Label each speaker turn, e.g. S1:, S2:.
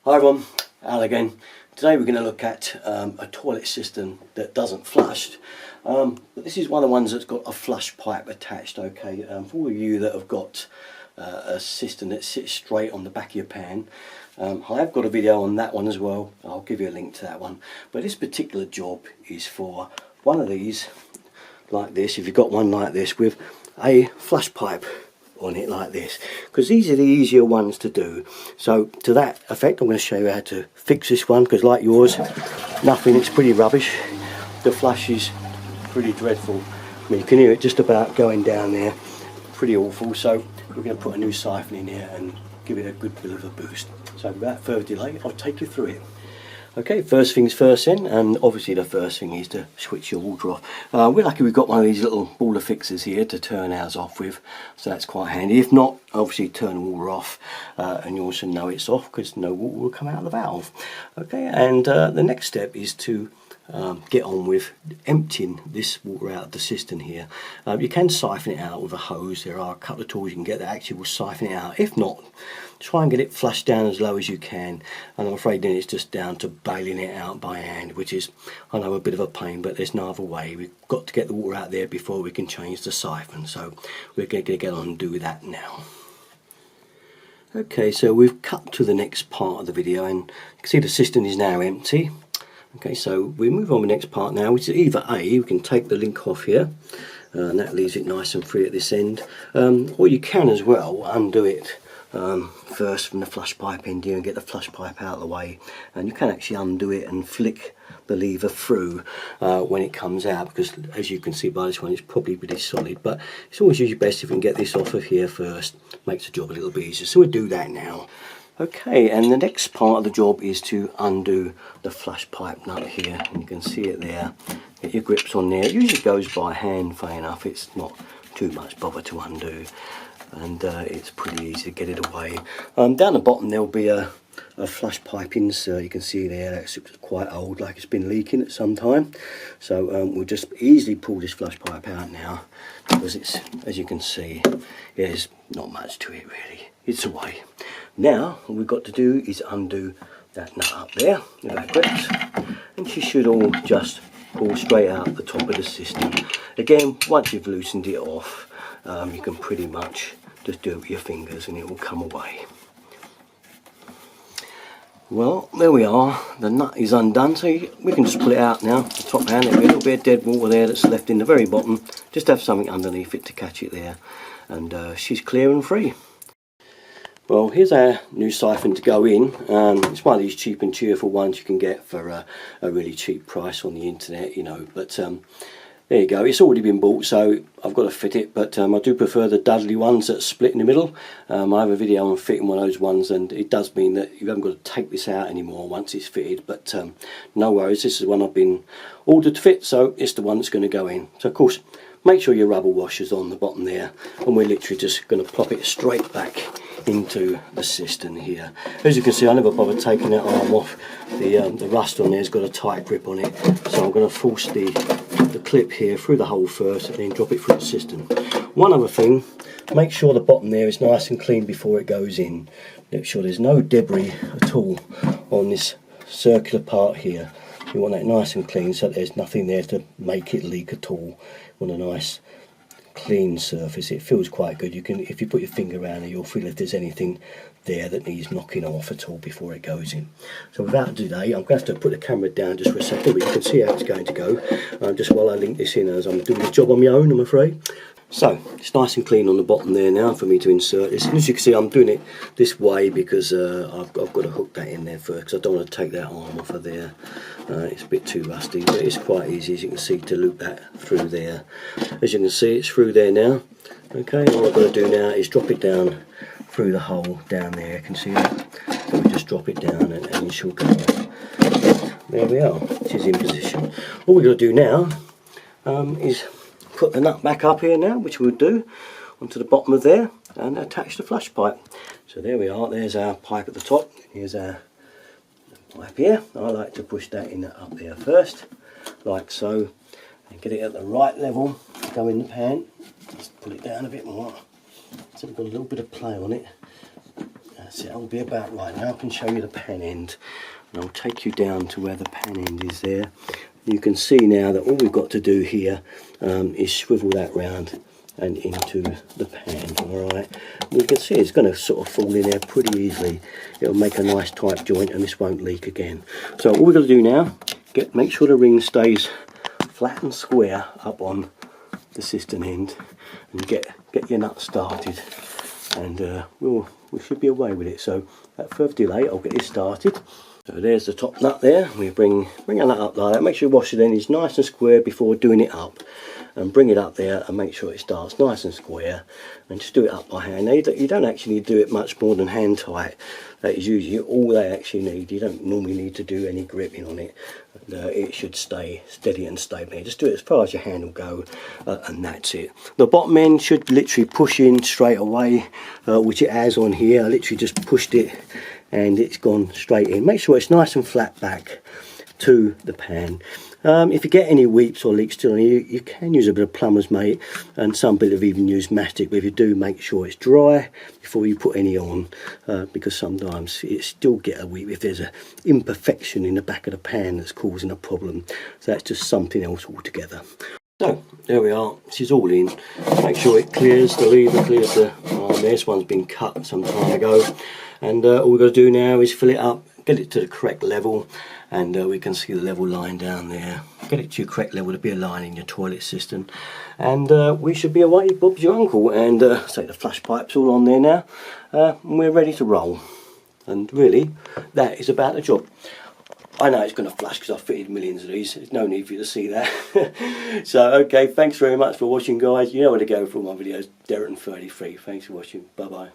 S1: Hi everyone, Al again. Today we're going to look at a toilet cistern that doesn't flush. But this is one of the ones that's got a flush pipe attached. Okay, for all of you that have got a cistern that sits straight on the back of your pan, I have got a video on that one as well. I'll give you a link to that one. But this particular job is for one of these like this, if you've got one like this with a flush pipe on it like this, because these are the easier ones to do. So to that effect I'm going to show you how to fix this one, because like yours, nothing, it's pretty rubbish. The flush is pretty dreadful. I mean, you can hear it just about going down there, pretty awful. So we're going to put a new siphon in here and give it a good bit of a boost. So without further delay, I'll take you through it. Okay, first things first then, and obviously the first thing is to switch your water off. We're lucky we've got one of these little baller fixers here to turn ours off with, so that's quite handy. If not, obviously turn the water off, and you also know it's off because no water will come out of the valve. Okay, and the next step is to get on with emptying this water out of the cistern here. You can siphon it out with a hose. There are a couple of tools you can get that actually will siphon it out. If not, try and get it flushed down as low as you can, and I'm afraid then it's just down to bailing it out by hand, which is, I know, a bit of a pain, but there's no other way. We've got to get the water out there before we can change the siphon, so we're going to get on and do that now. Okay, so we've cut to the next part of the video, and you can see the cistern is now empty. Okay, so we move on to the next part now, which is either A, we can take the link off here, and that leaves it nice and free at this end, or you can as well undo it first from the flush pipe end here and get the flush pipe out of the way, and you can actually undo it and flick the lever through when it comes out, because as you can see by this one it's probably pretty solid, but it's always usually best if we can get this off of here first. Makes the job a little bit easier, so we'll do that now. Okay, and the next part of the job is to undo the flush pipe nut here, and you can see it there. Get your grips on there. It usually goes by hand, funny enough. It's not too much bother to undo, and it's pretty easy to get it away. Down the bottom there'll be a flush pipe insert. You can see there that's quite old, like it's been leaking at some time. So we'll just easily pull this flush pipe out now, because it's, as you can see, there's not much to it really. It's away. Now all we've got to do is undo that nut up there with our grips, and she should all just pull straight out the top of the cistern. Again, once you've loosened it off, you can pretty much just do it with your fingers and it will come away. Well, there we are, the nut is undone, so we can just pull it out now. The top hand, there'll be a little bit of dead water there that's left in the very bottom. Just have something underneath it to catch it there, and she's clear and free. Well, here's our new siphon to go in. It's one of these cheap and cheerful ones you can get for a really cheap price on the internet, you know, but there you go. It's already been bought, so I've got to fit it, but I do prefer the Dudley ones that split in the middle. I have a video on fitting one of those ones, and it does mean that you haven't got to take this out anymore once it's fitted, but no worries, this is one I've been ordered to fit, so it's the one that's going to go in. So of course, make sure your rubber washer's on the bottom there, and we're literally just going to plop it straight back into the cistern here. As you can see, I never bothered taking that arm off. The rust on there's got a tight grip on it, so I'm going to force the clip here through the hole first and then drop it through the cistern. One other thing, make sure the bottom there is nice and clean before it goes in. Make sure there's no debris at all on this circular part here. You want that nice and clean so there's nothing there to make it leak at all. You want a nice clean surface. It feels quite good. You can, if you put your finger around it, you'll feel if there's anything there that needs knocking off at all before it goes in. So without delay, I'm going to have to put the camera down just for a second, but you can see how it's going to go just while I link this in, as I'm doing the job on my own, I'm afraid. So it's nice and clean on the bottom there now for me to insert this. And as you can see, I'm doing it this way because I've got to hook that in there first, because I don't want to take that arm off of there. It's a bit too rusty, but it's quite easy, as you can see, to loop that through there. As you can see, it's through there now. Okay, all I've got to do now is drop it down through the hole down there. You can see that. So we just drop it down and it should go away. There we are, it is in position. All we've got to do now is put the nut back up here now, which we'll do, onto the bottom of there, and attach the flush pipe. So there we are, there's our pipe at the top, here's our pipe here. I like to push that in up there first, like so, and get it at the right level to go in the pan. Just pull it down a bit more, so we've got a little bit of play on it. That's that's it, I'll be about right. Now I can show you the pan end, and I'll take you down to where the pan end is there. You can see now that all we've got to do here is swivel that round and into the pan. Alright, you can see it's going to sort of fall in there pretty easily. It'll make a nice tight joint and this won't leak again. So all we're going to do now, make sure the ring stays flat and square up on the cistern end, and get your nut started, and we should be away with it. So without further delay, I'll get this started. So there's the top nut there. We bring a nut up like that. Make sure you wash it in. It's nice and square before doing it up, and bring it up there and make sure it starts nice and square, and just do it up by hand. Now you don't actually do it much more than hand tight. That is usually all they actually need. You don't normally need to do any gripping on it. It should stay steady and stable. Just do it as far as your hand will go, and that's it. The bottom end should literally push in straight away, which it has on here. I literally just pushed it and it's gone straight in. Make sure it's nice and flat back to the pan. If you get any weeps or leaks still on here, you can use a bit of plumber's mate, and some people have even used mastic, but if you do, make sure it's dry before you put any on, because sometimes it still get a weep if there's an imperfection in the back of the pan that's causing a problem. So that's just something else altogether. So there we are, this is all in. Make sure it clears, the lever clears the arm. This one's been cut some time ago, and all we've got to do now is fill it up, get it to the correct level, and we can see the level line down there. Get it to your correct level to be a line in your toilet cistern, and we should be away. Bob's your uncle, and say the flush pipe's all on there now, and we're ready to roll. And really, that is about the job. I know it's going to flash because I've fitted millions of these. There's no need for you to see that. So, okay, thanks very much for watching, guys. You know where to go for all my videos. Derrick33. Thanks for watching. Bye-bye.